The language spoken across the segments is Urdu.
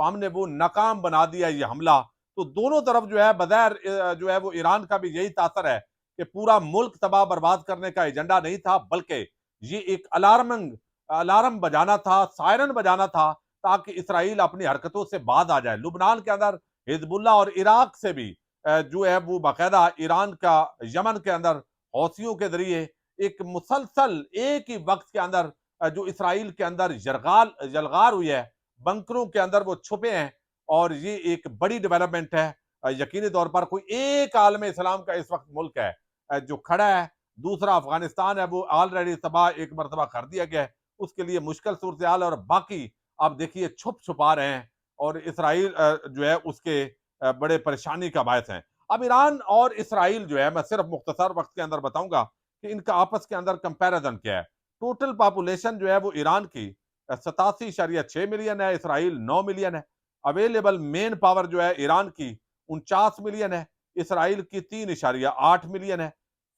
تو ہم نے وہ ناکام بنا دیا یہ حملہ۔ تو دونوں طرف جو ہے بظاہر جو ہے وہ ایران کا بھی یہی تاثر ہے کہ پورا ملک تباہ برباد کرنے کا ایجنڈا نہیں تھا، بلکہ یہ ایک الارم بجانا تھا، سائرن بجانا تھا، تاکہ اسرائیل اپنی حرکتوں سے باز آ جائے۔ لبنان کے اندر حزب اللہ اور عراق سے بھی جو ہے وہ باقاعدہ ایران کا یمن کے اندر حوثیوں کے ذریعے ایک مسلسل ایک ہی وقت کے اندر جو اسرائیل کے اندر یلغار ہوئی ہے، بنکروں کے اندر وہ چھپے ہیں، اور یہ ایک بڑی ڈیولپمنٹ ہے۔ یقینی طور پر کوئی ایک عالم اسلام کا اس وقت ملک ہے جو کھڑا ہے، دوسرا افغانستان ہے، وہ آلریڈی تباہ ایک مرتبہ کر دیا گیا ہے، اس کے لیے مشکل صورتحال، اور باقی آپ دیکھیے چھپ چھپا رہے ہیں، اور اسرائیل جو ہے اس کے بڑے پریشانی کا باعث ہیں۔ اب ایران اور اسرائیل جو ہے، میں صرف مختصر وقت کے اندر بتاؤں گا کہ ان کا آپس کے اندر کمپیریزن کیا ہے۔ ٹوٹل پاپولیشن جو ہے وہ ایران کی 87.6 ملین ہے، اسرائیل 9 ملین ہے۔ اویلیبل مین پاور جو ہے ایران کی 49 ملین ہے، اسرائیل کی 3.8 ملین ہے۔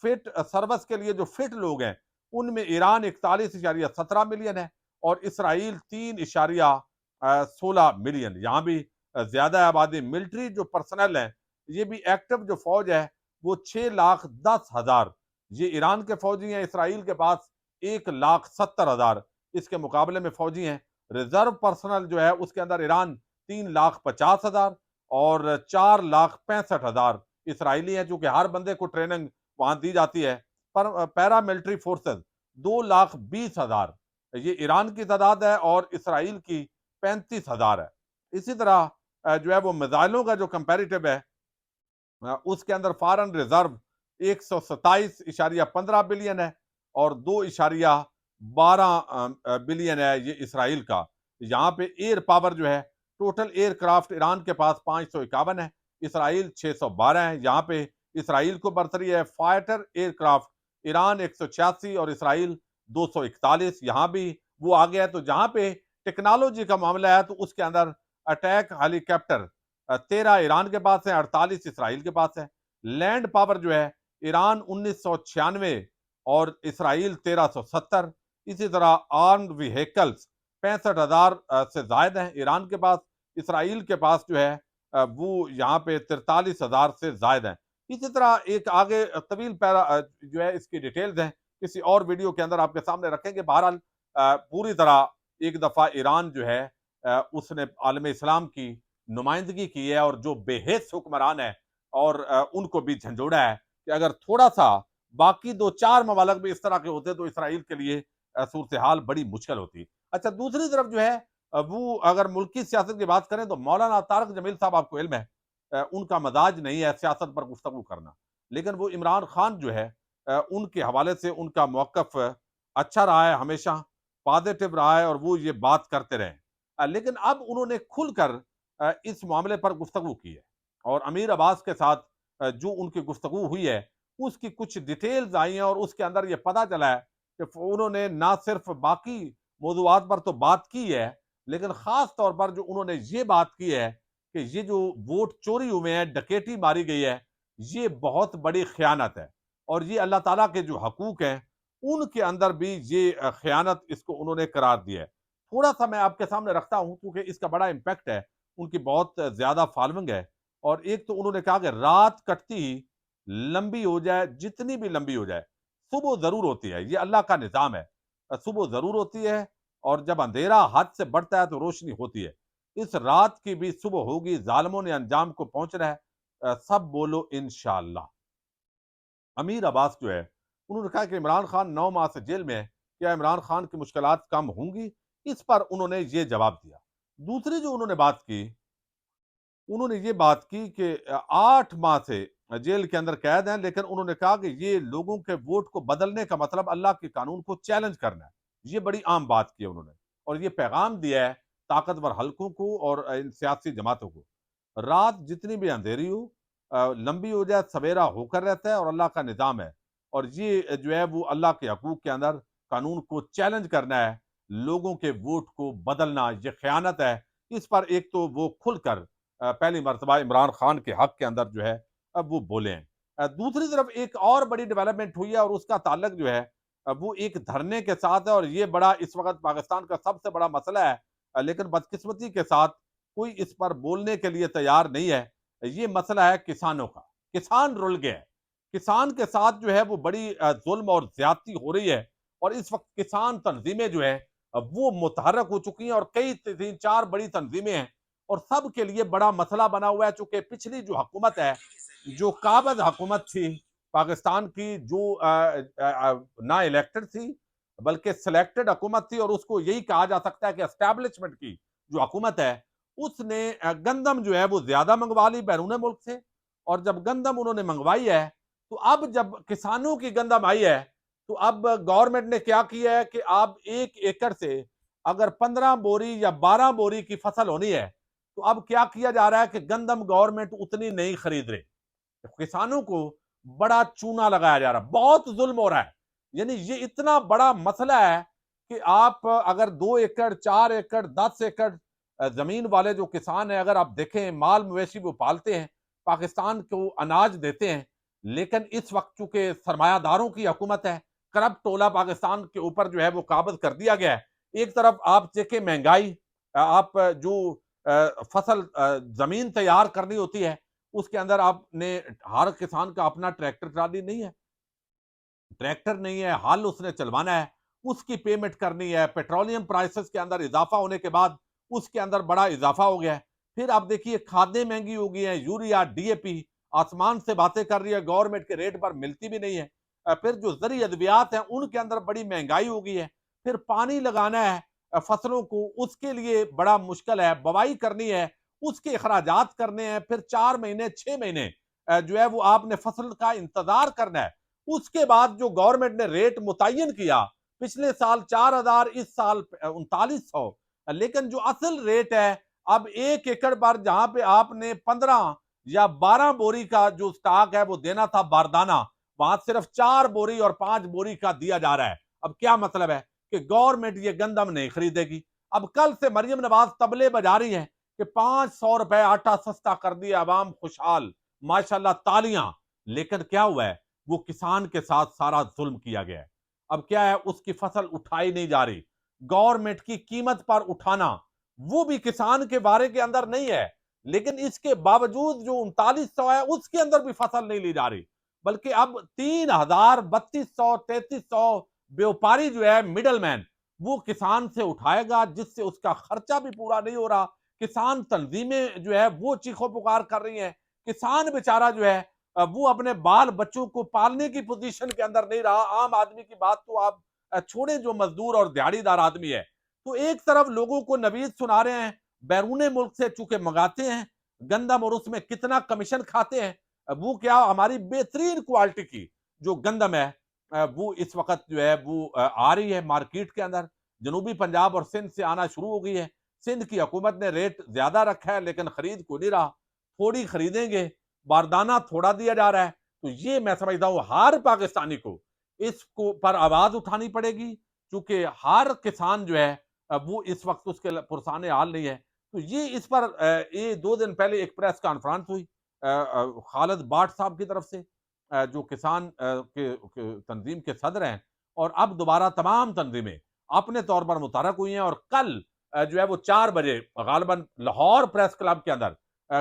فٹ سروس کے لیے جو فٹ لوگ ہیں ان میں ایران 41.17 ملین ہے، اور اسرائیل 3.16 ملین۔ یہاں بھی زیادہ آبادی۔ ملٹری جو پرسنل ہیں، یہ بھی ایکٹیو جو فوج ہے وہ 6,10,000 یہ ایران کے فوجی ہیں۔ اسرائیل کے پاس 1,70,000 اس کے مقابلے میں فوجی ہیں۔ ریزرو پرسنل جو ہے اس کے اندر ایران 3,50,000 اور 4,65,000 اسرائیلی ہیں، چونکہ ہر بندے کو ٹریننگ وہاں دی جاتی ہے۔ پر پیرا ملٹری فورسز 2,20,000 یہ ایران کی تعداد ہے، اور اسرائیل کی 35,000 ہے۔ اسی طرح جو ہے وہ میزائلوں کا جو کمپیریٹو ہے اس کے اندر فارن ریزرو 127.15 بلین ہے، اور 2.12 بلین ہے یہ اسرائیل کا۔ یہاں پہ ایئر پاور جو ہے، ٹوٹل ایئر کرافٹ ایران کے پاس 551 ہے، اسرائیل 612 ہے۔ یہاں پہ اسرائیل کو برتری ہے۔ فائٹر ایئر کرافٹ ایران 186 اور اسرائیل 241۔ یہاں بھی وہ آگے ہے۔ تو جہاں پہ ٹیکنالوجی کا معاملہ ہے تو اس کے اندر اٹیک ہیلی کاپٹر 13 ایران کے پاس ہے، 48 اسرائیل کے پاس ہے۔ لینڈ پاور جو ہے ایران 1996 اور اسرائیل 1370۔ اسی طرح آرمڈ ویہیکلز 65,000 سے زائد ہیں ایران کے پاس، اسرائیل کے پاس جو ہے وہ یہاں پہ 43,000 سے زائد ہیں۔ اسی طرح ایک آگے طویل پیرا جو ہے اس کی ڈیٹیلز ہیں، کسی اور ویڈیو کے اندر آپ کے سامنے رکھیں گے۔ بہرحال پوری طرح ایک دفعہ ایران جو ہے اس نے عالم اسلام کی نمائندگی کی ہے، اور جو بے حس حکمران ہے اور ان کو بھی جھنجھوڑا ہے کہ اگر تھوڑا سا باقی 2-4 ممالک بھی اس طرح کے ہوتے تو اسرائیل کے لیے صورتحال بڑی مشکل ہوتی۔ اچھا، دوسری طرف جو ہے وہ اگر ملکی سیاست کی بات کریں تو مولانا طارق جمیل صاحب، آپ کو علم ہے ان کا مزاج نہیں ہے سیاست پر گفتگو کرنا، لیکن وہ عمران خان جو ہے ان کے حوالے سے ان کا موقف اچھا رہا ہے، ہمیشہ پازیٹو رہا ہے، اور وہ یہ بات کرتے رہے۔ لیکن اب انہوں نے کھل کر اس معاملے پر گفتگو کی ہے، اور امیر عباس کے ساتھ جو ان کی گفتگو ہوئی ہے اس کی کچھ ڈیٹیلز آئی ہیں، اور اس کے اندر یہ پتہ چلا ہے کہ انہوں نے نہ صرف باقی موضوعات پر تو بات کی ہے، لیکن خاص طور پر جو انہوں نے یہ بات کی ہے کہ یہ جو ووٹ چوری ہوئے ہیں، ڈکیٹی ماری گئی ہے، یہ بہت بڑی خیانت ہے، اور یہ اللہ تعالیٰ کے جو حقوق ہیں ان کے اندر بھی یہ خیانت اس کو انہوں نے قرار دیا ہے۔ تھوڑا سا میں آپ کے سامنے رکھتا ہوں کیونکہ اس کا بڑا امپیکٹ ہے، ان کی بہت زیادہ فالوئنگ ہے۔ اور ایک تو انہوں نے کہا کہ رات کٹتی ہی لمبی ہو جائے، جتنی بھی لمبی ہو جائے، صبح ضرور ہوتی ہے۔ یہ اللہ کا نظام ہے، صبح ضرور ہوتی ہے، اور جب اندھیرا حد سے بڑھتا ہے تو روشنی ہوتی ہے۔ اس رات کی بھی صبح ہوگی، ظالموں نے انجام کو پہنچنا ہے، سب بولو انشاءاللہ۔ امیر عباس جو ہے انہوں نے کہا کہ عمران خان 9 ماہ سے جیل میں ہے، کیا عمران خان کی مشکلات کم ہوں گی؟ اس پر انہوں نے یہ جواب دیا۔ دوسری جو انہوں نے بات کی، انہوں نے یہ بات کی کہ 8 ماہ سے جیل کے اندر قید ہیں، لیکن انہوں نے کہا کہ یہ لوگوں کے ووٹ کو بدلنے کا مطلب اللہ کے قانون کو چیلنج کرنا ہے۔ یہ بڑی عام بات کی انہوں نے، اور یہ پیغام دیا ہے طاقتور حلقوں کو اور ان سیاسی جماعتوں کو۔ رات جتنی بھی اندھیری ہو، لمبی ہو جائے، سویرا ہو کر رہتا ہے، اور اللہ کا نظام ہے، اور یہ جو ہے وہ اللہ کے حقوق کے اندر قانون کو چیلنج کرنا ہے، لوگوں کے ووٹ کو بدلنا یہ خیانت ہے۔ اس پر ایک تو وہ کھل کر پہلی مرتبہ عمران خان کے حق کے اندر جو ہے اب وہ بولے ہیں۔ دوسری طرف ایک اور بڑی ڈیولپمنٹ ہوئی ہے، اور اس کا تعلق جو ہے وہ ایک دھرنے کے ساتھ ہے، اور یہ بڑا اس وقت پاکستان کا سب سے بڑا مسئلہ ہے، لیکن بدقسمتی کے ساتھ کوئی اس پر بولنے کے لیے تیار نہیں ہے۔ یہ مسئلہ ہے کسانوں کا، کسان رل گیا ہے، کسان کے ساتھ جو ہے وہ بڑی ظلم اور زیادتی ہو رہی ہے، اور اس وقت کسان تنظیمیں جو ہے وہ متحرک ہو چکی ہیں، اور کئی 3-4 بڑی تنظیمیں ہیں، اور سب کے لیے بڑا مسئلہ بنا ہوا ہے، چونکہ پچھلی جو حکومت ہے، جو قابض حکومت تھی پاکستان کی، جو نہ الیکٹڈ تھی بلکہ سلیکٹڈ حکومت تھی، اور اس کو یہی کہا جا سکتا ہے کہ اسٹیبلشمنٹ کی جو حکومت ہے، اس نے گندم جو ہے وہ زیادہ منگوا لی بیرون ملک سے، اور جب گندم انہوں نے منگوائی ہے تو اب جب کسانوں کی گندم آئی ہے تو اب گورنمنٹ نے کیا کیا ہے کہ آپ 1 ایکڑ سے اگر 15 بوری یا 12 بوری کی فصل ہونی ہے تو اب کیا کیا جا رہا ہے کہ گندم گورنمنٹ اتنی نہیں خرید رہے، کسانوں کو بڑا چونا لگایا جا رہا ہے، بہت ظلم ہو رہا ہے۔ یعنی یہ اتنا بڑا مسئلہ ہے کہ آپ اگر 2 ایکڑ 4 ایکڑ 10 ایکڑ زمین والے جو کسان ہیں، اگر آپ دیکھیں مال مویشی وہ پالتے ہیں، پاکستان کو اناج دیتے ہیں، لیکن اس وقت چونکہ سرمایہ داروں کی حکومت ہے، کرپٹ ٹولہ پاکستان کے اوپر جو ہے وہ قابض کر دیا گیا ہے۔ ایک طرف آپ دیکھیں مہنگائی، آپ جو فصل زمین تیار کرنی ہوتی ہے اس کے اندر آپ نے، ہر کسان کا اپنا ٹریکٹر ٹرالی نہیں ہے، ٹریکٹر نہیں ہے، ہل اس نے چلوانا ہے، اس کی پیمنٹ کرنی ہے، پیٹرولیم پرائسز کے اندر اضافہ ہونے کے بعد اس کے اندر بڑا اضافہ ہو گیا ہے۔ پھر آپ دیکھیے کھادیں مہنگی ہو گئی ہیں، یوریا ڈی اے پی آسمان سے باتیں کر رہی ہے، گورنمنٹ کے ریٹ پر ملتی بھی نہیں ہے۔ پھر جو زرعی ادویات ہیں ان کے اندر بڑی مہنگائی ہو گئی ہے، پھر پانی لگانا ہے فصلوں کو، اس کے لیے بڑا مشکل ہے، بوائی کرنی ہے، اس کے اخراجات کرنے ہیں، پھر 4 مہینے 6 مہینے جو ہے وہ آپ نے فصل کا انتظار کرنا ہے۔ اس کے بعد جو گورنمنٹ نے ریٹ متعین کیا، پچھلے سال 4,000، اس سال 3900، لیکن جو اصل ریٹ ہے اب 1 ایکڑ پر جہاں پہ آپ نے 15 یا 12 بوری کا جو سٹاک ہے وہ دینا تھا باردانہ، وہاں صرف 4 بوری اور 5 بوری کا دیا جا رہا ہے۔ اب کیا مطلب ہے کہ گورنمنٹ یہ گندم نہیں خریدے گی۔ اب کل سے مریم نواز تبلے بجا رہی ہیں کہ 500 روپے آٹا سستا کر دیا، عوام خوشحال، ماشاءاللہ تالیاں، لیکن کیا ہوا ہے؟ وہ کسان کے ساتھ سارا ظلم کیا گیا ہے۔ اب کیا ہے؟ اس کی فصل اٹھائی نہیں جا رہی، گورنمنٹ کی قیمت پر اٹھانا وہ بھی کسان کے بارے کے اندر نہیں ہے، لیکن اس کے باوجود جو 3900 ہے اس کے اندر بھی فصل نہیں لی جا رہی، بلکہ اب 3000 3200 3300 بیوپاری جو ہے مڈل مین وہ کسان سے اٹھائے گا، جس سے اس کا خرچہ بھی پورا نہیں ہو رہا۔ کسان تنظیمیں جو ہے وہ چیخو پکار کر رہی ہیں، کسان بیچارہ جو ہے وہ اپنے بال بچوں کو پالنے کی پوزیشن کے اندر نہیں رہا۔ عام آدمی کی بات تو آپ چھوڑیں، جو مزدور اور دیہڑی دار آدمی ہے، تو ایک طرف لوگوں کو نوید سنا رہے ہیں، بیرون ملک سے چونکہ منگاتے ہیں گندم اور اس میں کتنا کمیشن کھاتے ہیں، وہ کیا ہماری بہترین کوالٹی کی جو گندم ہے وہ اس وقت جو ہے وہ آ رہی ہے مارکیٹ کے اندر، جنوبی پنجاب اور سندھ سے آنا شروع ہو گئی ہے۔ سندھ کی حکومت نے ریٹ زیادہ رکھا ہے لیکن خرید کو نہیں رہا، تھوڑی خریدیں گے، باردانہ تھوڑا دیا جا رہا ہے۔ تو یہ میں سمجھتا ہوں ہر پاکستانی کو اس کو پر آواز اٹھانی پڑے گی، چونکہ ہر کسان جو ہے وہ اس وقت اس کے پرسان حال نہیں ہے۔ تو یہ اس پر یہ 2 دن پہلے ایک پریس کانفرنس ہوئی خالد باٹ صاحب کی طرف سے، جو کسان کے تنظیم کے صدر ہیں، اور اب دوبارہ تمام تنظیمیں اپنے طور پر متحرک ہوئی ہیں، اور کل جو ہے وہ 4 بجے غالباً لاہور پریس کلب کے اندر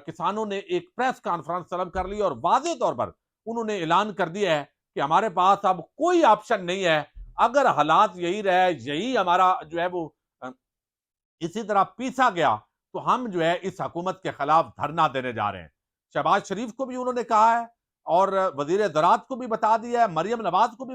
کسانوں نے ایک پریس کانفرنس طلب کر لی، اور واضح طور پر انہوں نے اعلان کر دیا ہے کہ ہمارے پاس اب کوئی آپشن نہیں ہے، اگر حالات یہی رہے، یہی ہمارا جو ہے وہ اسی طرح پیسا گیا تو ہم جو ہے اس حکومت کے خلاف دھرنا دینے جا رہے ہیں۔ شہباز شریف کو بھی انہوں نے کہا ہے، اور وزیر زراعت کو بھی بتا دیا ہے، مریم نواز کو بھی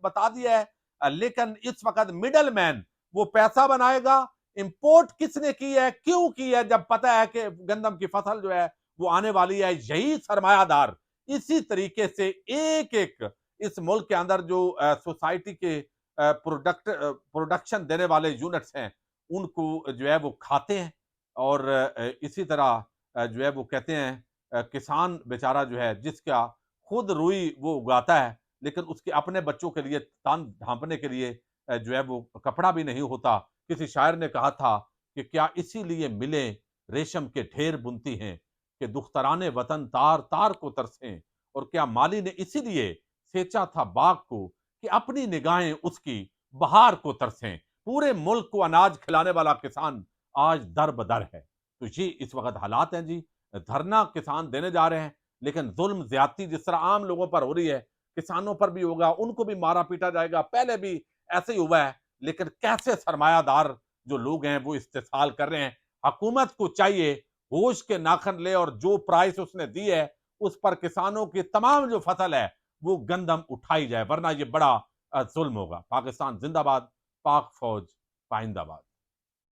بتا دیا ہے، لیکن اس وقت مڈل مین وہ پیسہ بنائے گا۔ امپورٹ کس نے کی ہے، کیوں کی ہے، جب پتہ ہے کہ گندم کی فصل جو ہے وہ آنے والی ہے؟ یہی سرمایہ دار اسی طریقے سے ایک ایک اس ملک کے اندر جو سوسائٹی کے پروڈکشن دینے والے یونٹس ہیں ان کو جو ہے وہ کھاتے ہیں، اور اسی طرح جو ہے وہ کہتے ہیں کسان بیچارہ جو ہے جس کا خود روئی وہ اگاتا ہے لیکن اس کے اپنے بچوں کے لیے تان ڈھانپنے کے لیے جو ہے وہ کپڑا بھی نہیں ہوتا۔ کسی شاعر نے کہا تھا کہ کیا اسی لیے ملیں ریشم کے ڈھیر بنتی ہیں کہ دختران وطن تار تار کو ترسیں، اور کیا مالی نے اسی لیے سینچا تھا باغ کو کہ اپنی نگاہیں اس کی بہار کو ترسیں۔ پورے ملک کو اناج کھلانے والا کسان آج در بدر ہے۔ تو یہ اس وقت حالات ہیں جی. دھرنا کسان دینے جا رہے ہیں لیکن ظلم زیادتی جس طرح عام لوگوں پر ہو رہی ہے کسانوں پر بھی ہوگا, ان کو بھی مارا پیٹا جائے گا. پہلے بھی ایسے ہی ہوا ہے, لیکن کیسے سرمایہ دار جو لوگ ہیں وہ استحصال کر رہے ہیں. حکومت کو چاہیے ہوش کے ناخن لے اور جو پرائس اس نے دی ہے اس پر کسانوں کی تمام جو فصل ہے وہ گندم اٹھائی جائے, ورنہ یہ بڑا ظلم ہوگا. پاکستان زندہ باد, پاک فوج پائندہ باد.